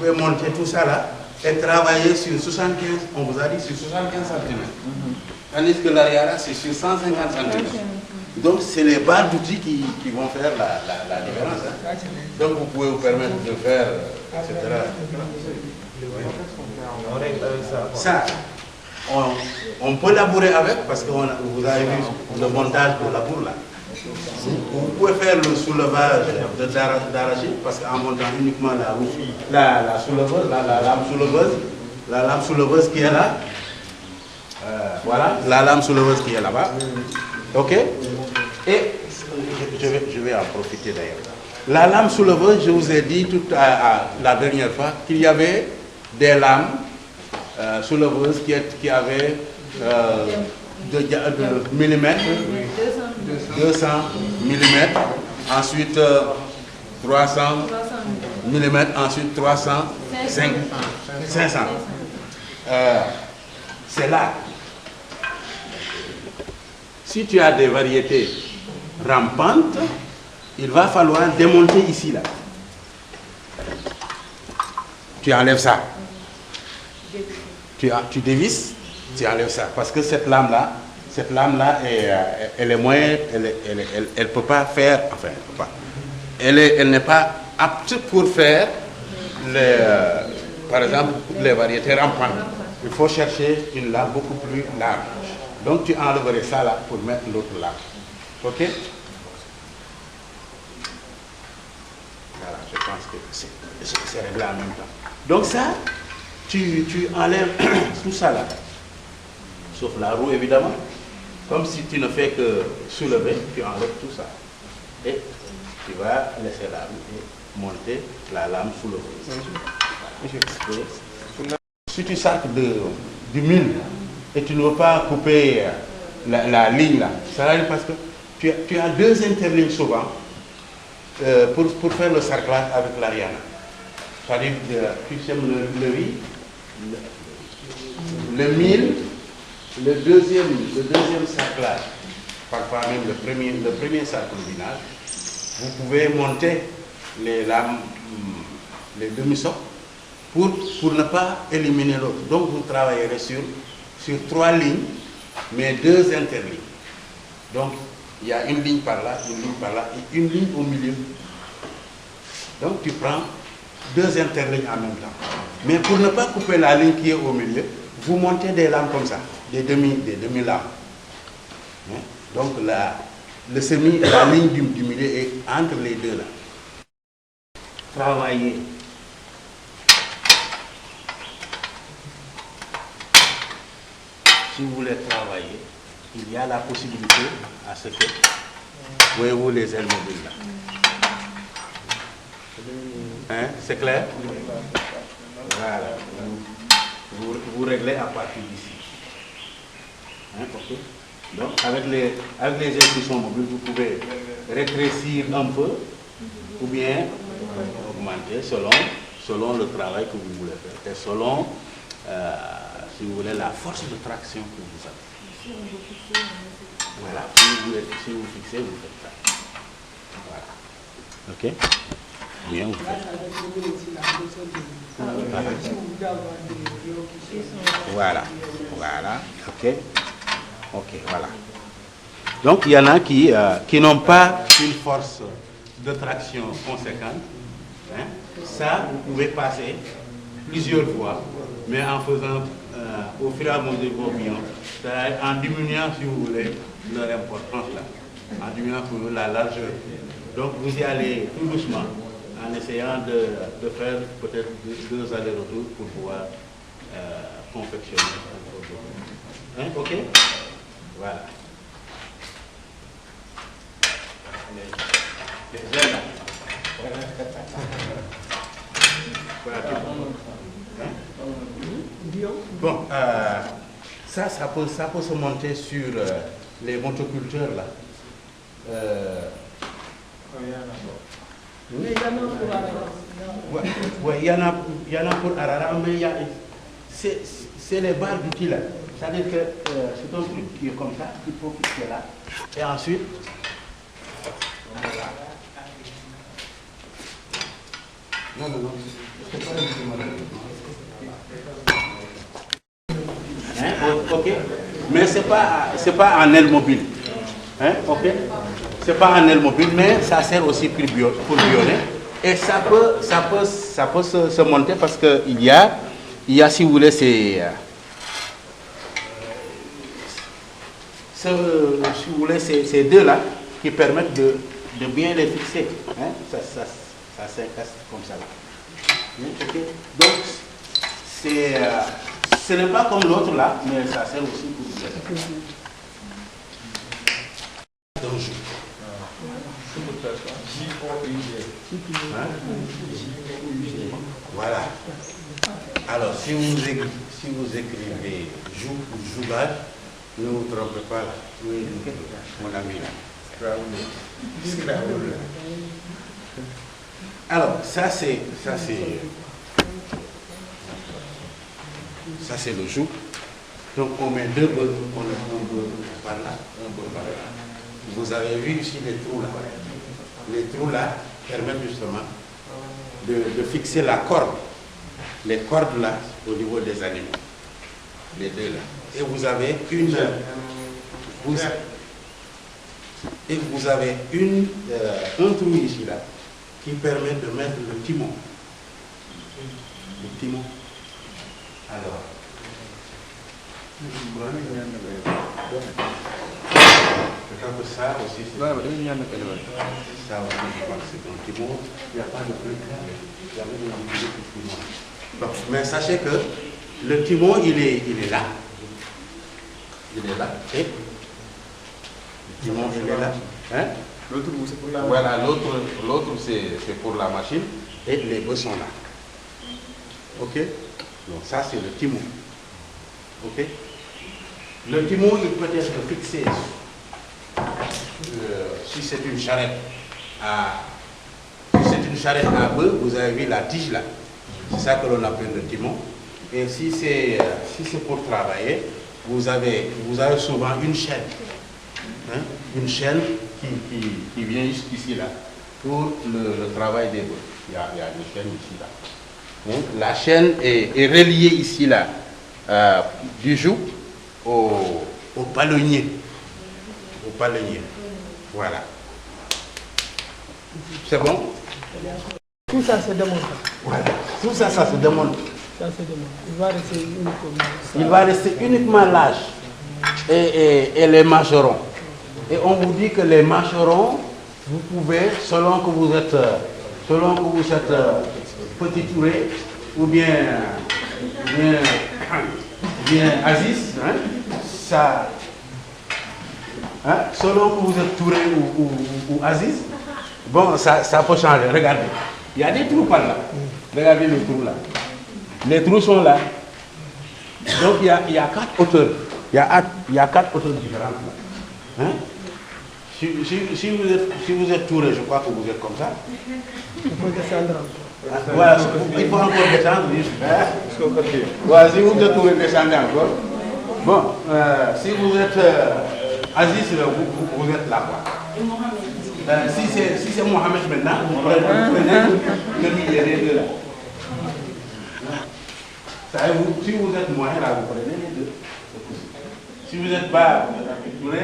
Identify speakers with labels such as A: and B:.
A: pouvez monter tout ça là et travailler sur 75, on vous a dit sur 75 cm. Tandis que l'arrière c'est sur 150 cm. Donc c'est les barres d'outils qui vont faire la différence. Hein. Donc vous pouvez vous permettre de faire, etc. Ça, on peut labourer avec parce que vous avez vu le montage de labour là. Vous pouvez faire le soulevage d'arachide parce qu'en montant uniquement la souleveuse, la lame souleveuse qui est là. Voilà, la lame souleveuse qui est là-bas. Ok. Et je vais en profiter d'ailleurs. La lame souleveuse, je vous ai dit la dernière fois qu'il y avait des lames souleveuses qui avaient de millimètres, 200 millimètres, ensuite 300 millimètres, ensuite 300, 500. C'est là. Si tu as des variétés rampantes, il va falloir démonter ici là. Tu enlèves ça. Tu dévisses, tu enlèves ça. Parce que cette lame-là, elle est moyenne, elle peut pas faire, enfin, elle peut pas. Elle n'est pas apte pour faire, par exemple, les variétés rampantes. Il faut chercher une lame beaucoup plus large. Donc tu enlèverais ça là pour mettre l'autre lame. Ok? Voilà, je pense que c'est réglé en même temps. Donc ça, tu enlèves tout ça là, sauf la roue évidemment. Comme si tu ne fais que soulever, tu enlèves tout ça. Et tu vas laisser la roue et monter la lame souleveuse. Si tu sors du mille et tu ne veux pas couper la ligne là, ça arrive parce que tu as deux interlignes souvent pour faire le sarclage avec l'ariana. C'est-à-dire tu sèmes le riz, le mil, le deuxième sarclage, parfois même le premier sarclobinage. Vous pouvez monter les lames, les demi-socles pour ne pas éliminer l'autre. Donc vous travaillerez sur 3 lignes, mais 2 interlignes. Donc il y a une ligne par là, une ligne par là et une ligne au milieu. Donc tu prends 2 interlignes en même temps. Mais pour ne pas couper la ligne qui est au milieu, vous montez des lames comme ça, des demi-lames. Donc la ligne du milieu est entre les deux là. Travailler. Si vous voulez travailler, il y a la possibilité à ce que, voyez-vous les ailes mobiles là. Hein, c'est clair? Voilà. Vous réglez à partir d'ici. Hein, okay. Donc avec les ailes qui sont mobiles, vous pouvez rétrécir un peu ou bien augmenter selon le travail que vous voulez faire et selon si vous voulez la force de traction que vous avez. Voilà, si vous fixez, vous faites ça. Voilà. Ok? Bien, vous faites. Voilà. Voilà. Ok, voilà. Donc il y en a qui n'ont pas une force de traction conséquente. Hein? Ça, vous pouvez passer plusieurs fois, mais en faisant au fur et à mesure vos pions, en diminuant, si vous voulez, leur importance là, en diminuant pour la largeur. Donc vous y allez tout doucement, en essayant de faire peut-être 2 allers-retours pour pouvoir confectionner un produit. Hein? Ok? Voilà. Les ailes là. Voilà, bon, ça peut se monter sur les motoculteurs là.
B: Mais il y en a pour Arara.
A: Oui, il y en a pour Arara, mais c'est les barres d'outils là. C'est-à-dire que c'est un truc qui est comme ça, qu'il faut fixer là. Et ensuite, voilà. Non. Hein, ok. Mais c'est pas en aile mobile. Hein, ok. C'est pas en aile mobile, mais ça sert aussi pour violer. Et ça peut se monter parce que il y a, si vous voulez, si vous voulez, ces deux-là qui permettent de bien les fixer. Hein? Ça s'incasse comme ça. Hein? Okay. Donc, ce n'est pas comme l'autre là, mais ça sert aussi pour vous. Hein? Voilà. Alors, si vous écrivez joue ou jougage, ne vous trompez pas là. Oui, mon ami là. Alors, ça c'est le joug. Donc on met deux bœufs, on met un bœuf par là, un bœuf par là. Vous avez vu ici les trous là. Les trous là permettent justement de fixer la corde. Les cordes là au niveau des animaux. Les deux là. Et vous avez un trou ici là qui permet de mettre le timon. Le timon. Alors. Ça aussi, c'est ça aussi, je pense que c'est un timon. Il n'y a pas de truc. Il y avait de timon. Donc, mais sachez que le timon, il est là. Il est là. Et le timon, il est là. Hein? L'autre, c'est pour la machine. Voilà, l'autre, c'est pour la machine. Et les bœufs sont là. Ok? Donc, ça, c'est le timon. Ok? Le timon, il peut être fixé. Si c'est une charrette à bœuf, vous avez vu la tige là. C'est ça que l'on appelle le timon. Et si c'est pour travailler, vous avez souvent une chaîne. Hein? Une chaîne qui vient jusqu'ici là pour le travail des bœufs. Il y a une chaîne ici là. Hein? La chaîne est reliée ici là du joug au palonnier. Au palonnier. Voilà. C'est bon?
B: Tout ça se démonte.
A: Voilà. Tout ça se démonte.
B: Ça se démonte.
A: Il va rester uniquement l'âge et les mâcherons. Et on vous dit que les mâcherons, vous pouvez, selon que vous êtes petit touré ou bien Aziz, hein, ça, hein, selon que vous êtes touré ou Aziz, bon, ça peut changer. Regardez, il y a des trous par là. Regardez les trous là. Les trous sont là. Donc il y a 4 hauteurs. Il y a 4 hauteurs différentes là. Hein? Si vous êtes touré, je crois que vous êtes comme ça.
B: Il faut descendre.
A: Voilà, il faut encore descendre. Voilà, si vous êtes touré, descendez encore. Bon, si vous êtes Aziz, vous êtes là. Si c'est Mohamed maintenant, vous prenez le milieu des deux là. Si vous êtes moyen là, vous prenez les deux. Si vous n'êtes pas touré,